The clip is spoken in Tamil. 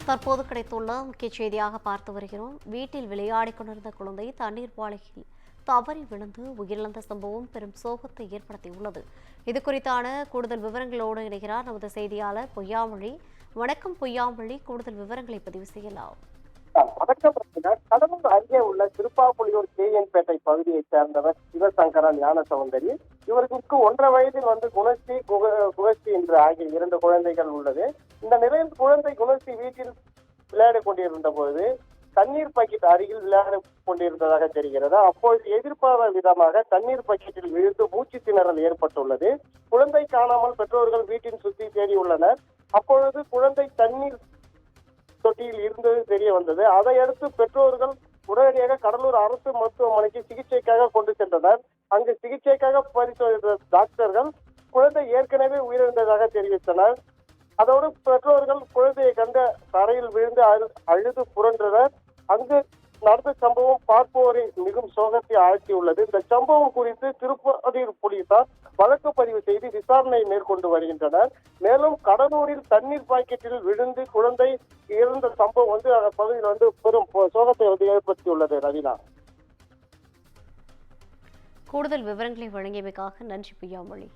தற்போது கிடைத்துள்ள முக்கிய செய்தியாக பார்த்து வருகிறோம். வீட்டில் விளையாடிக் கொண்டிருந்த குழந்தை தண்ணீர் பாலையில் தவறி விழுந்து உயிரிழந்த சம்பவம் பெரும் சோகத்தை ஏற்படுத்தியுள்ளது. இது குறித்தான கூடுதல் விவரங்களோடு இணைகிறார் நமது செய்தியாளர் பொய்யாமொழி. வணக்கம் பொய்யாமொழி, கூடுதல் விவரங்களை பதிவு செய்யலாம். வணக்கம். கடலூர் அருகே உள்ள திருப்பாப்புலியூர் கேஎன்பேட்டை பகுதியைச் சேர்ந்தவர் சிவசங்கரன் ஞான சௌந்தரி. இவருக்கு 1.5 வயதில் குணஸ்ரீ குகஸ்ரீ என்று ஆகிய 2 குழந்தைகள் உள்ளது. இந்த நிலையில் குழந்தை குணஸ்ரீ வீட்டில் விளையாடி கொண்டிருந்த போது தண்ணீர் பக்கெட் அருகில் விளையாடி கொண்டிருந்ததாக தெரிகிறது. அப்பொழுது எதிர்பாராத விதமாக தண்ணீர் பக்கெட்டில் விழுந்து மூச்சு திணறல் ஏற்பட்டுள்ளது. குழந்தை காணாமல் பெற்றோர்கள் வீட்டின் சுற்றி தேடியுள்ளனர். அப்பொழுது குழந்தை தண்ணீர் தொட்டியில் இருந்தது தெரிய வந்தது. அதையடுத்து பெற்றோர்கள் உடனடியாக கடலூர் அரசு மருத்துவமனைக்கு சிகிச்சைக்காக கொண்டு சென்றனர். அங்கு சிகிச்சைக்காக பரிசோதித்த டாக்டர்கள் குழந்தை ஏற்கனவே உயிரிழந்ததாக தெரிவித்தனர். அதோடு பெற்றோர்கள் குழந்தையை கண்ட தரையில் விழுந்து அழுது புரண்டனர். அங்கு நடந்த சம்பவம் பார்ப்போரை மிகவும் சோகத்தை ஆழ்த்தியுள்ளது. இந்த சம்பவம் குறித்து திருப்பதியூர் போலீசார் வழக்கு பதிவு செய்து விசாரணை மேற்கொண்டு வருகின்றனர். மேலும் கடலூரில் தண்ணீர் பாக்கெட்டில் விழுந்து குழந்தை இறந்த சம்பவம் அந்த பகுதியில் பெரும் சோகத்தை ஏற்படுத்தியுள்ளது. ரவீனா, கூடுதல் விவரங்களை வழங்கியமைக்காக நன்றி பொய்யாமொழி.